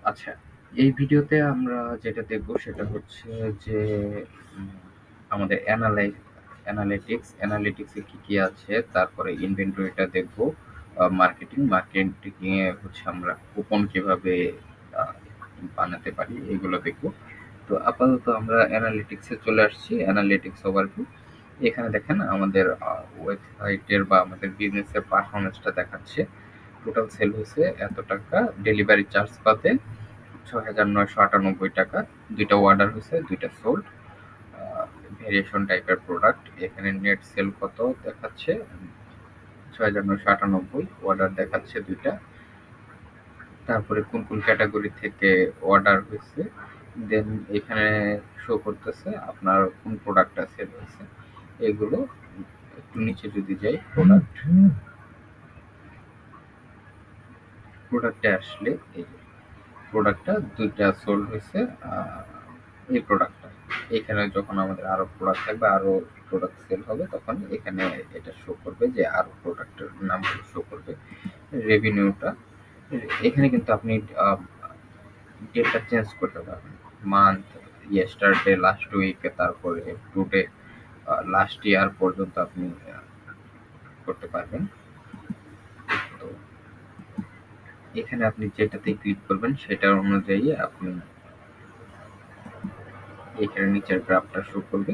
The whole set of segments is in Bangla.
আচ্ছা, এই ভিডিওতে আমরা যেটা দেখব সেটা হচ্ছে যে উম, আমাদের অ্যানালিটিক্স এ কি আছে, তারপরে ইনভেন্টরিটা দেখব, মার্কেটিং এ হচ্ছে আমরা কুপন কিভাবে আহ, বানাতে পারি এগুলো দেখব। তো আপাতত আমরা অ্যানালিটিক্স এ চলে আসছি। অ্যানালিটিক্স ওভারভিউ, এখানে দেখেন আমাদের ওয়েবসাইটের বা আমাদের বিজনেসের পারফরমেন্সটা দেখাচ্ছে। টোটাল সেল হয়েছে এত টাকা, ডেলিভারি চার্জ বাদে ৬,৯৯৮ টাকা। দুইটা অর্ডার হয়েছে, দুইটা সোল্ড, ভেরিয়েশন টাইপের প্রোডাক্ট। এখানে নেট সেল কত দেখাচ্ছে, ৬,৯৯৮, অর্ডার দেখাচ্ছে দুইটা। তারপরে কোন কোন ক্যাটাগরি থেকে অর্ডার হয়েছে, দেন এখানে শো করতেছে আপনার কোন প্রোডাক্টটা সেল হয়েছে এগুলো। একটু নিচে যদি যাই, প্রোডাক্টে আসলে এই প্রোডাক্টটা দুইটা সোল্ড হয়েছে। এই প্রোডাক্টটা এখানে যখন আমাদের আরো প্রোডাক্ট থাকবে, আরো প্রোডাক্ট সেল হবে, তখন এখানে এটা শো করবে যে আরো প্রোডাক্টের নামগুলো শো করবে। রেভিনিউটা এখানে কিন্তু আপনি ডেটটা চেঞ্জ করতে পারবেন, মান্থ, ইয়েস্টারডে, লাস্ট উইক, তারপরে টুডে, লাস্ট ইয়ার পর্যন্ত আপনি করতে পারবেন। তো এখানে আপনি যেটাতে ক্লিক করবেন সেটার অনুযায়ী আপনি এখানে নিচের গ্রাফটা শো করবে।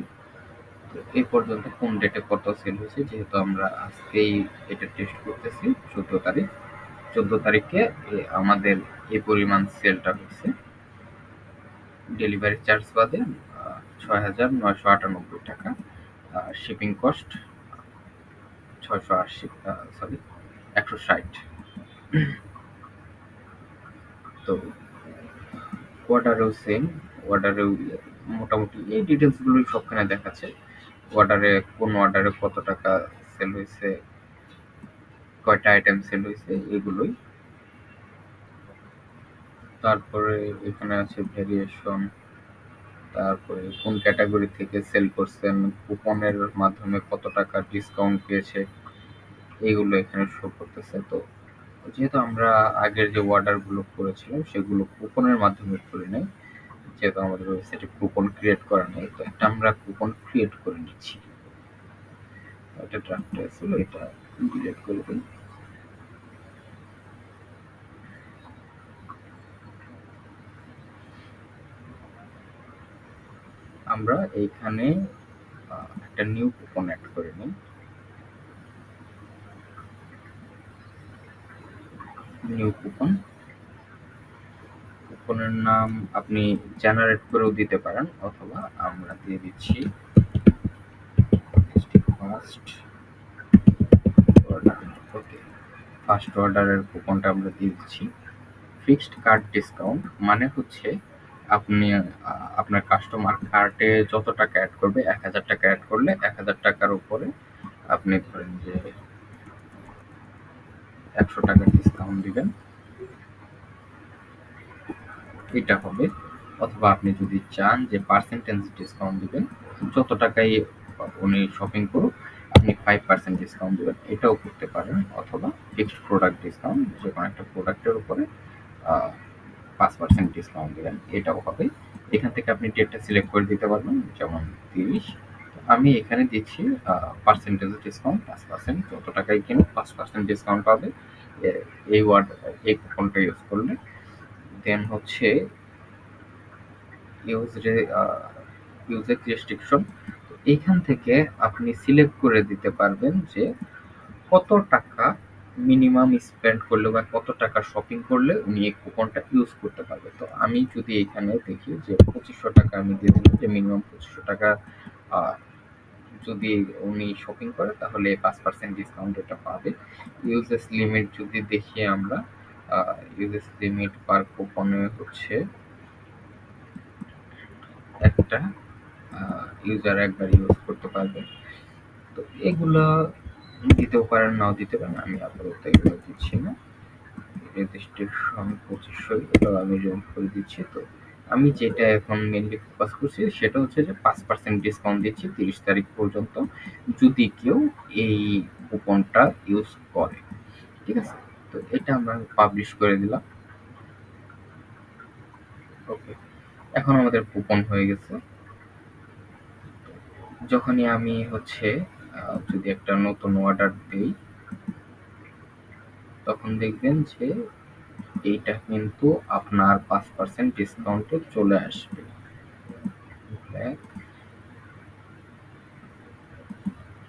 তো এই পর্যন্ত কোন ডেটে কত সেল হয়েছে, যেহেতু আমরা আজকেই এটা টেস্ট করতেছি, 14 তারিখ, 14 তারিখে আমাদের এই পরিমাণ সেলটা হয়েছে। ডেলিভারি চার্জ বাদে ৬,৯৯৮ টাকা, শিপিং কস্ট ৬৮০, সরি ১৬০। তো অর্ডারেও সেম, অর্ডারেও মোটামুটি এই ডিটেলসগুলোই সবখানে দেখাচ্ছে। কোন অর্ডারে কত টাকা সেল হয়েছে, কয়টা আইটেম সেল হয়েছে, এগুলোই। তারপরে এখানে আছে ভেরিয়েশন, তারপরে কোন ক্যাটাগরি থেকে সেল করছেন, কুপনের মাধ্যমে কত টাকা ডিসকাউন্ট পেয়েছে, এগুলো এখানে শো করতেছে। তো যেহেতু আমরা আগের যে অর্ডারগুলো করেছিলাম সেগুলো কুপনের মাধ্যমে করে নেই, যেহেতু আমাদের ওয়েবসাইটে কুপন ক্রিয়েট করা নেই, তো একটা আমরা কুপন ক্রিয়েট করে নিচ্ছি। এটা ড্রাফটে ছিল, এটা ডিলিট করে দিই। আমরা এইখানে একটা নিউ কুপন অ্যাড করে নিই। নিউ কুপন, কুপনের নাম আপনি জেনারেট করেও দিতে পারেন, অথবা আমরা দিয়ে দিচ্ছি ফার্স্ট অর্ডার। ওকে, ফার্স্ট অর্ডারের কুপনটা আমরা দিয়ে দিচ্ছি। ফিক্সড কার্ড ডিসকাউন্ট মানে হচ্ছে আপনি আপনার কাস্টমার কার্টে যত টাকা অ্যাড করবে, ১,০০০ টাকা অ্যাড করলে ১,০০০ টাকার উপরে আপনি ধরেন যে ১০০ টাকা ডিসকাউন্ট দিবেন, এটা হবে। অথবা আপনি যদি চান যে পার্সেন্টেজ ডিসকাউন্ট দিবেন, যত টাকাই উনি শপিং করুক আপনি 5% ডিসকাউন্ট দেবেন, এটাও করতে পারেন। অথবা ফিক্সড প্রোডাক্ট ডিসকাউন্ট, যে কোনো একটা প্রোডাক্টের উপরে 5% ডিসকাউন্ট দেবেন, এটাও হবে। এখান থেকে আপনি ডেটটা সিলেক্ট করে দিতে পারবেন, যেমন 30। আমি এখানে দিচ্ছি পার্সেন্টেজ ডিসকাউন্ট 5%, যত টাকাই কিনুক 5% ডিসকাউন্ট পাবে এই এই কুপনটা ইউজ করলে। দেন হচ্ছে ইউজেজ রেস্ট্রিকশন, এইখান থেকে আপনি সিলেক্ট করে দিতে পারবেন যে কত টাকা মিনিমাম স্পেন্ড করলে বা কত টাকা শপিং করলে উনি এই কুপনটা ইউজ করতে পারবে। তো আমি যদি এখানে দেখি যে ২৫০০ টাকা আমি দিয়ে দিলাম, যে মিনিমাম ২৫০০ টাকা যদি উনি শপিং করে তাহলে 5% ডিসকাউন্ট এটা পাবে। ইউজেস লিমিট যদি দেখি আমরা, ইউজেস লিমিট পার কুপনে হচ্ছে একটা ইউজার একবার ইউজ করতে পারবে। তো এগুলো দিতেও পারেন, নাও দিতে পারেন, আমি আপাতত এগুলো দিচ্ছি না। রেজিস্ট্রেশন ২৫০০, এটাও আমি রিমুভ করে দিচ্ছি। তো আমি যেটা এখন মেনলি ফোকাস করছি সেটা হচ্ছে যে 5% ডিসকাউন্ট দিচ্ছি 30 তারিখ পর্যন্ত, যদি কেউ এই কুপনটা ইউজ করে। ঠিক আছে, তো এটা আমরা পাবলিশ করে দিলাম। ওকে, এখন আমাদের কুপন হয়ে গেছে। যখনই আমি হচ্ছে যদি একটা নতুন অর্ডার দিই, তখন দেখবেন যে এইটা কিন্তু আপনার 5% ডিসকাউন্টে চলে আসবে। Back,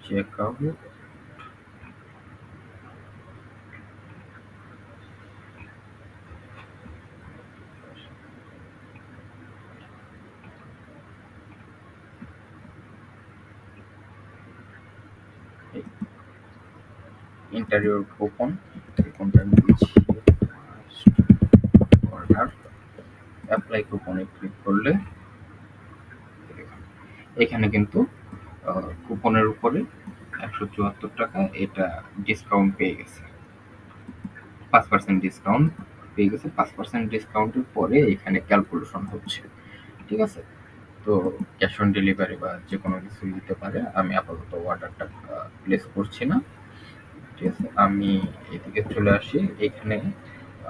check out, interior coupon, কুপনটা নিয়েছি, অর্ডার, অ্যাপ্লাই কুপনে ক্লিক করলে এখানে কিন্তু কুপনের উপরে 174 টাকা এটা ডিসকাউন্ট পেয়ে গেছে, 5% ডিসকাউন্ট পেয়ে গেছে। 5% ডিসকাউন্টের পরে এখানে ক্যালকুলেশন হচ্ছে, ঠিক আছে। তো ক্যাশ অন ডেলিভারি বা যে কোনো কিছু দিতে পারে, আমি আপাতত অর্ডারটা প্লেস করছি না, ঠিক আছে। আমি এদিকে চলে আসি, এখানে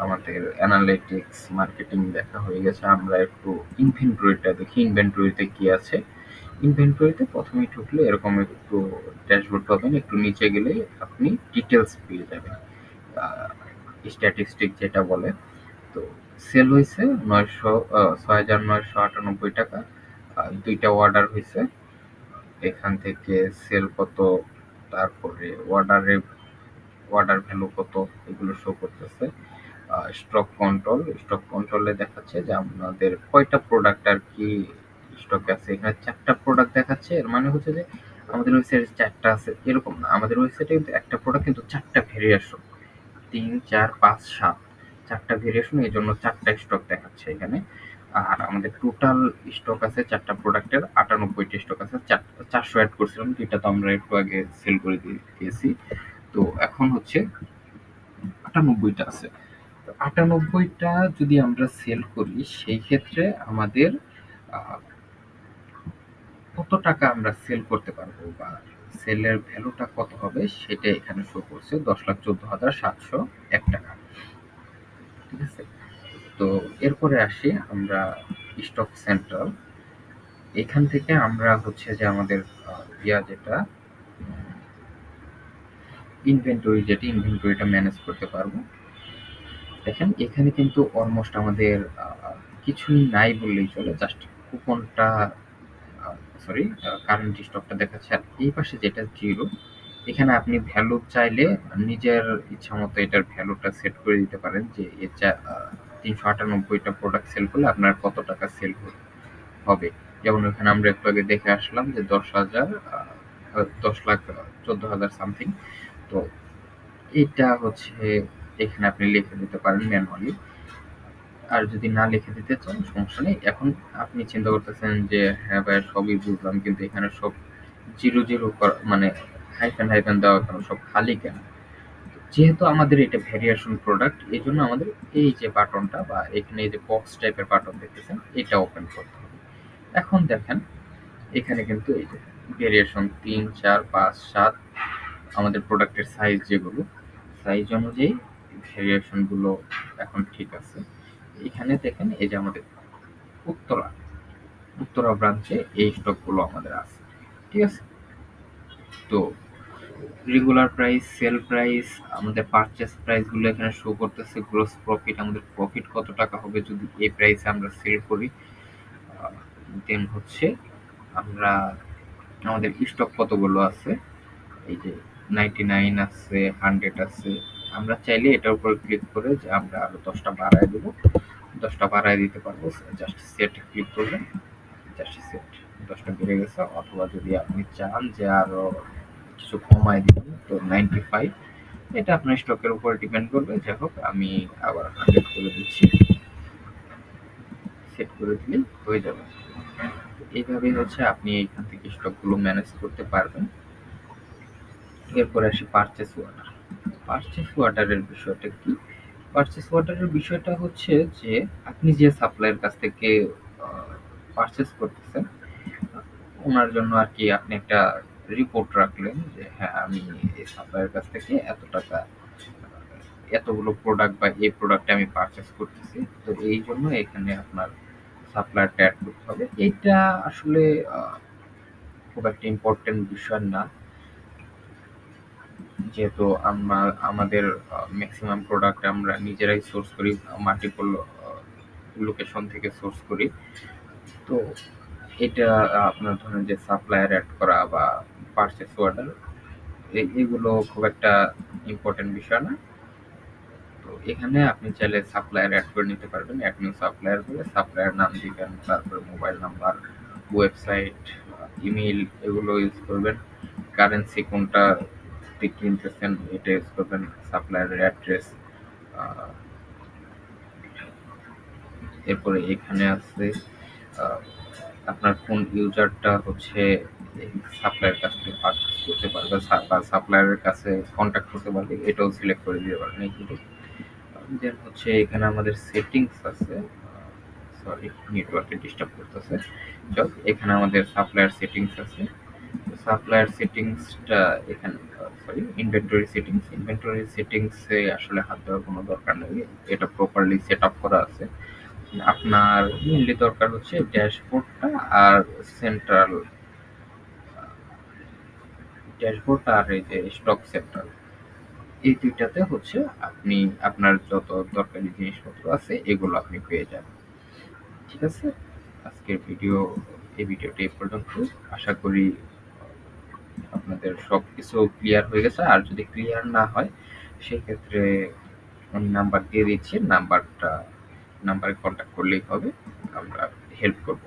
আমাদের অ্যানালিটিক্স মার্কেটিং দেখা হয়ে গেছে। আমরা একটু ইনভেন্টরিটা দেখি, ইনভেন্টরিতে কি আছে। ইনভেন্টরিতে প্রথমেই ঢুকলে এরকম একটু ড্যাশবোর্ড পাবেন, একটু নিচে গেলে আপনি ডিটেলস পেয়ে যাবেন, স্ট্যাটিস্টিক যেটা বলে। তো সেল হয়েছে 6,998 টাকা, দুইটা অর্ডার হয়েছে। এখান থেকে সেল কত, তারপরে অর্ডার ভ্যালু কত, এগুলো শো করতেছে। স্টক কন্ট্রোলে দেখাচ্ছে যে আমাদের কয়টা প্রোডাক্ট আর কি স্টকে আছে। এখানে 4টা প্রোডাক্ট দেখাচ্ছে, এর মানে হচ্ছে যে আমাদের ওয়েবসাইটে 4টা আছে এরকম না, আমাদের ওয়েবসাইটে কিন্তু একটা প্রোডাক্ট কিন্তু 4টা ভেরিয়েশন, 3, 4, 5, 7, 4টা ভেরিয়েশন, এই জন্য 4টা স্টক দেখাচ্ছে এখানে। আর আমাদের টোটাল স্টক আছে 4টা প্রোডাক্টের 98টা স্টক আছে। 400 অ্যাড করছিলাম, যেটা তো আমরা একটু আগে সেল করে দিয়েছি। তো এখন হচ্ছে 98টা আছে। তো 98টা যদি আমরা সেল করি, সেই ক্ষেত্রে আমাদের কত টাকা আমরা সেল করতে পারবো বা সেলের ভ্যালুটা কত হবে সেটা এখানে শো করছে, 10,14,701 টাকা, ঠিক আছে। তো এরপরে আসি আমরা স্টক সেন্ট্রাল। এখান থেকে আমরা হচ্ছে যে আমাদের যেটা ইনভেন্টরিটা ম্যানেজ করতে পারবো। দেখেন এখানে কিন্তু অলমোস্ট আমাদের কিছুই নাই বললেই চলে, জাস্ট কুপনটা, সরি, কারেন্ট স্টকটা দেখাচ্ছে। আর এই পাশে যেটা জিরো, এখানে আপনি ভ্যালু চাইলে নিজের ইচ্ছা মতো এটার ভ্যালুটা সেট করে দিতে পারেন যে 398টা প্রোডাক্ট সেল করলে আপনার কত টাকা সেল হবে। যেমন ওখানে আমরা একটু আগে দেখে আসলাম যে 10,14,000 সামথিং। তো এটা হচ্ছে এখানে আপনি লিখে দিতে পারেন ম্যানুয়ালি। আর যদি না লিখে দিতে চান সমস্যা নেই। এখন আপনি চিন্তা করতেছেন যে হ্যাঁ ভাই সবই বুঝলাম, কিন্তু এখানে সব জিরো জিরো মানে হাইফেন দেওয়া কেন, সব খালি কেন? যেহেতু আমাদের এটা ভেরিয়েশন প্রোডাক্ট, এই জন্য আমাদের এই যে বাটনটা বা এখানে এই যে বক্স টাইপের বাটন দেখতেছেন, এটা ওপেন করতে হবে। এখন দেখেন এখানে কিন্তু এই যে ভেরিয়েশন 3, 4, 5, 7, আমাদের প্রোডাক্টের সাইজ যেগুলো, সাইজ অনুযায়ী ভেরিয়েশন গুলো এখন ঠিক আছে। এখানে দেখেন এই যে আমাদের উত্তরা উত্তরা ব্রাঞ্চে এই স্টকগুলো আমাদের আছে, ঠিক আছে। তো রেগুলার প্রাইস, সেল প্রাইস, আমাদের পারচেজ প্রাইস গুলো এখানে শো করতেছে। গ্রোস প্রফিট, আমাদের প্রফিট কত টাকা হবে যদি এই প্রাইসে আমরা সেল করি। দেন হচ্ছে আমরা আমাদের স্টক কতগুলো আছে, এই যে 99 আছে, 100 আছে। আমরা চাইলে এটার উপর ক্লিক করে যে আমরা আরো 10টা বাড়ায় দেবো, 10টা বাড়ায় দিতে পারবো। জাস্ট সেট ক্লিক করলে জাস্ট সেট 10টা বেড়ে গেছে। অথবা যদি আপনি চান যে আরো কিছু কমায় দিবেন, তো 95, এটা আপনার স্টকের উপর ডিপেন্ড করবে। যাই হোক, আমি আবার 100 করে দিচ্ছি, সেট করে দিলেই হয়ে যাবে। এইভাবেই হচ্ছে আপনি এইখান থেকে স্টকগুলো ম্যানেজ করতে পারবেন। এরপরে আসি পারচেস অর্ডার। পারচেস অর্ডারের বিষয়টা কি? পারচেস অর্ডারের বিষয়টা হচ্ছে যে আপনি যে সাপ্লায়ার কাছ থেকে পারচেস করতেছেন, ওনার জন্য আর কি আপনি একটা রিপোর্ট রাখলেন যে হ্যাঁ আমি এই সাপ্লায়ার কাছ থেকে এত টাকা, এতগুলো প্রোডাক্ট বা এই প্রোডাক্টটা আমি পারচেস করতেছি। তো এই জন্য এখানে আপনার সাপ্লায়ারটা অ্যাড করতে হবে। এইটা আসলে খুব একটা ইম্পর্টেন্ট বিষয় না, যেহেতু আমাদের ম্যাক্সিমাম প্রোডাক্ট আমরা নিজেরাই সোর্স করি, মাল্টিপল লোকেশন থেকে সোর্স করি। তো এটা আপনার ধরেন যে সাপ্লায়ার অ্যাড করা বা পারচেস অর্ডার, এগুলো খুব একটা ইম্পর্টেন্ট বিষয় না। তো এখানে আপনি চাইলে সাপ্লায়ার অ্যাড করে নিতে পারবেন। অ্যাড নিউ সাপ্লায়ার বলে সাপ্লায়ার নাম দিবেন, তারপরে মোবাইল নাম্বার, ওয়েবসাইট, ইমেইল এগুলো ইউজ করবেন। কারেন্সি কোনটা কিনতেছেন এটা ইউজ করবেন, সাপ্লায়ারের অ্যাড্রেস। এরপরে এখানে আছে আপনার কোন ইউজারটা হচ্ছে সাপ্লায়ার কাছ থেকে পারচেস করতে পারবে বা সাপ্লায়ারের কাছে কন্ট্যাক্ট করতে পারবে, এটাও সিলেক্ট করে দিতে পারবেন এইগুলো। দেন হচ্ছে এখানে আমাদের সেটিংস আছে, সরি নেটওয়ার্কে ডিস্টার্ব করতেছে। এখানে আমাদের সাপ্লায়ার সেটিংস আছে। সাপ্লায়ার সেটিংসটা এখানে সরি ইনভেন্টরি সেটিংসে আসলে হাত দেওয়ার কোনো দরকার নেই, এটা প্রপারলি সেট আপ করা আছে। আপনার মেইনলি দরকার হচ্ছে ড্যাশবোর্ডটা আর সেন্ট্রাল ড্যাশবোর্ড আর এই যে স্টক সেন্টার, এই দুইটাতে হচ্ছে আপনি আপনার যত দরকারি জিনিসপত্র আছে এগুলো আপনি পেয়ে যাবেন। ঠিক আছে, আজকের এই ভিডিওটি এই পর্যন্ত। আশা করি আপনাদের সবকিছু ক্লিয়ার হয়ে গেছে। আর যদি ক্লিয়ার না হয় সেক্ষেত্রে আমি নাম্বার দিয়ে দিচ্ছি, নাম্বারে কন্ট্যাক্ট করলেই হবে, আমরা হেল্প করব।